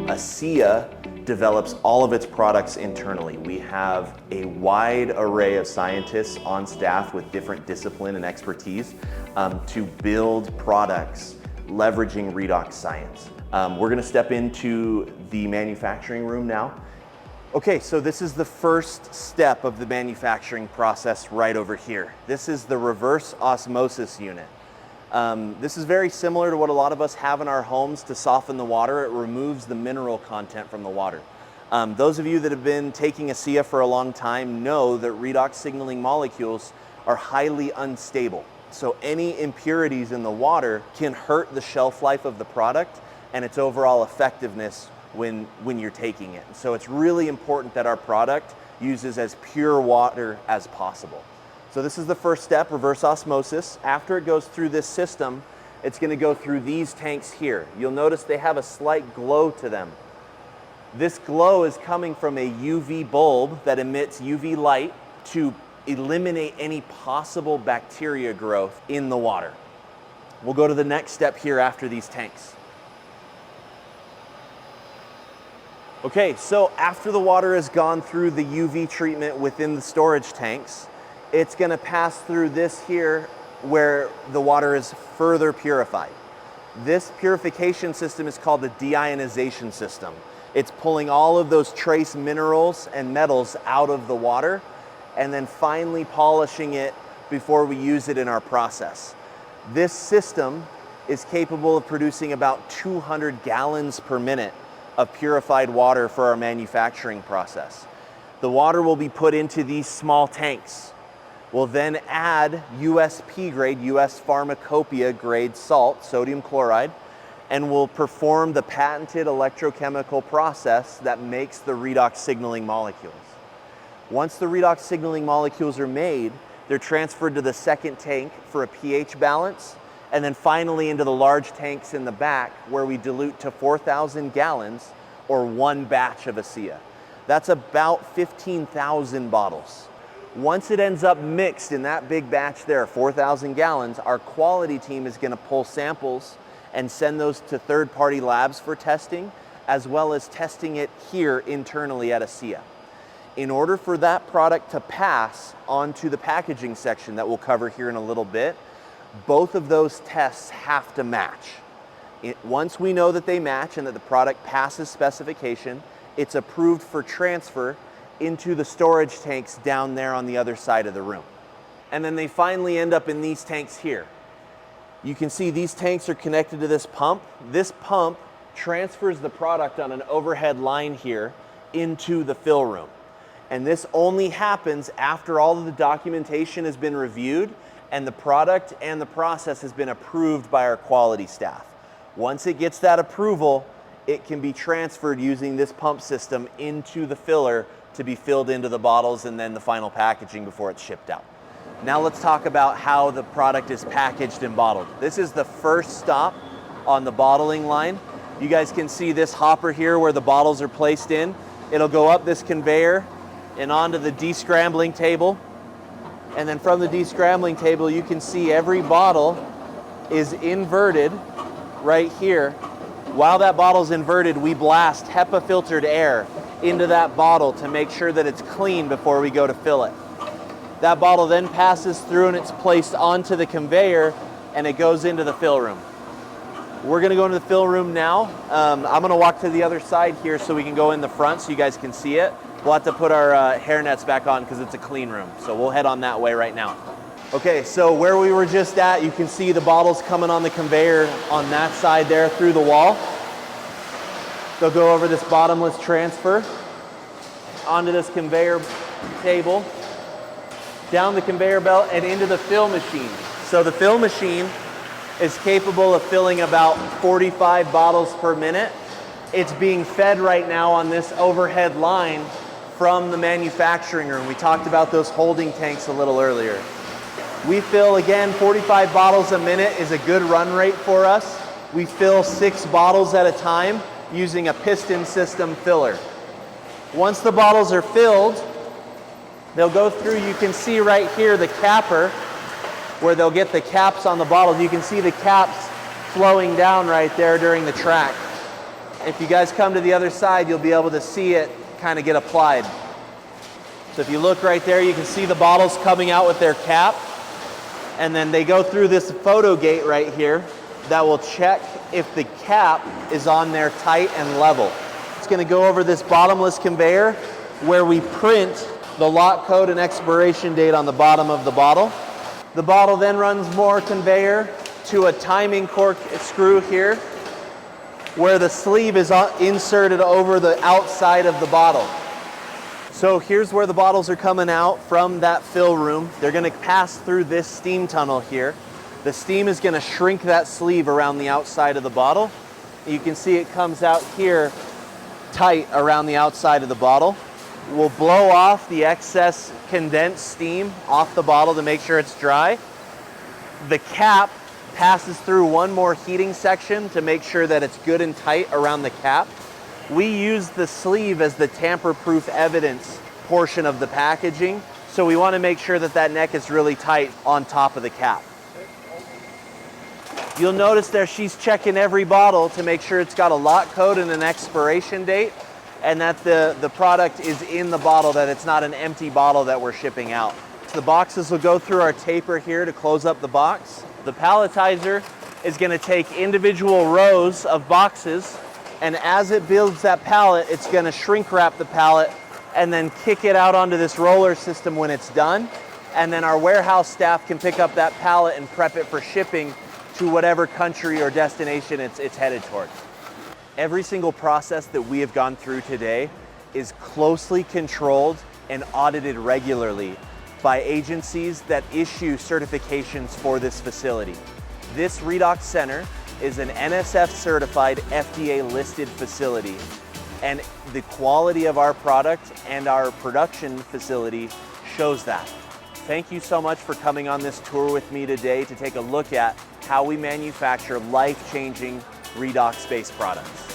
Asea develops all of its products internally. We have a wide array of scientists on staff with different discipline and expertise to build products leveraging redox science. We're going to step into the manufacturing room now. Okay, so this is the first step of the manufacturing process right over here. This is the reverse osmosis unit. This is very similar to what a lot of us have in our homes to soften the water. It removes the mineral content from the water. Those of you that have been taking Asea for a long time know that redox signaling molecules are highly unstable. So any impurities in the water can hurt the shelf life of the product and its overall effectiveness when you're taking it. So it's really important that our product uses as pure water as possible. So this is the first step, reverse osmosis. After it goes through this system, it's going to go through these tanks here. You'll notice they have a slight glow to them. This glow is coming from a UV bulb that emits UV light to eliminate any possible bacteria growth in the water. We'll go to the next step here after these tanks. Okay, so after the water has gone through the UV treatment within the storage tanks, it's going to pass through this here where the water is further purified. This purification system is called the deionization system. It's pulling all of those trace minerals and metals out of the water and then finally polishing it before we use it in our process. This system is capable of producing about 200 gallons per minute of purified water for our manufacturing process. The water will be put into these small tanks. We'll then add USP grade, US Pharmacopoeia grade salt, sodium chloride, and we'll perform the patented electrochemical process that makes the redox signaling molecules. Once the redox signaling molecules are made, they're transferred to the second tank for a pH balance, and then finally into the large tanks in the back where we dilute to 4,000 gallons or one batch of Asea. That's about 15,000 bottles. Once it ends up mixed in that big batch there, 4,000 gallons, our quality team is going to pull samples and send those to third-party labs for testing, as well as testing it here internally at Asea. In order for that product to pass onto the packaging section that we'll cover here in a little bit, both of those tests have to match. Once we know that they match and that the product passes specification, it's approved for transfer into the storage tanks down there on the other side of the room. And then they finally end up in these tanks here. You can see these tanks are connected to this pump. This pump transfers the product on an overhead line here into the fill room. And this only happens after all of the documentation has been reviewed and the product and the process has been approved by our quality staff. Once it gets that approval, it can be transferred using this pump system into the filler to be filled into the bottles and then the final packaging before it's shipped out. Now let's talk about how the product is packaged and bottled. This is the first stop on the bottling line. You guys can see this hopper here where the bottles are placed in. It'll go up this conveyor and onto the descrambling table. And then from the descrambling table, you can see every bottle is inverted right here. While that bottle's inverted, we blast HEPA filtered air into that bottle to make sure that it's clean before we go to fill it. That bottle then passes through and it's placed onto the conveyor and it goes into the fill room. We're gonna go into the fill room now. I'm gonna walk to the other side here so we can go in the front so you guys can see it. We'll have to put our hair nets back on because it's a clean room. So we'll head on that way right now. Okay, so where we were just at, you can see the bottles coming on the conveyor on that side there through the wall. They'll go over this bottomless transfer onto this conveyor table, down the conveyor belt and into the fill machine. So the fill machine is capable of filling about 45 bottles per minute. It's being fed right now on this overhead line from the manufacturing room. We talked about those holding tanks a little earlier. We fill, again, 45 bottles a minute is a good run rate for us. We fill 6 bottles at a time using a piston system filler. Once the bottles are filled, they'll go through, you can see right here the capper, where they'll get the caps on the bottles. You can see the caps flowing down right there during the track. If you guys come to the other side, you'll be able to see it kind of get applied. So if you look right there, you can see the bottles coming out with their cap, and then they go through this photo gate right here that will check if the cap is on there tight and level. It's going to go over this bottomless conveyor where we print the lot code and expiration date on the bottom of the bottle. The bottle then runs more conveyor to a timing cork screw here where the sleeve is inserted over the outside of the bottle. So here's where the bottles are coming out from that fill room. They're going to pass through this steam tunnel here. The steam is going to shrink that sleeve around the outside of the bottle. You can see it comes out here tight around the outside of the bottle. We'll blow off the excess condensed steam off the bottle to make sure it's dry. The cap passes through one more heating section to make sure that it's good and tight around the cap. We use the sleeve as the tamper-proof evidence portion of the packaging, so we want to make sure that that neck is really tight on top of the cap. You'll notice there she's checking every bottle to make sure it's got a lot code and an expiration date, and that the product is in the bottle, that it's not an empty bottle that we're shipping out. The boxes will go through our taper here to close up the box. The palletizer is going to take individual rows of boxes, and as it builds that pallet, it's going to shrink wrap the pallet and then kick it out onto this roller system when it's done. And then our warehouse staff can pick up that pallet and prep it for shipping to whatever country or destination it's headed toward. Every single process that we have gone through today is closely controlled and audited regularly by agencies that issue certifications for this facility. This Redox Center is an NSF certified FDA listed facility, and the quality of our product and our production facility shows that. Thank you so much for coming on this tour with me today to take a look at how we manufacture life-changing redox-based products.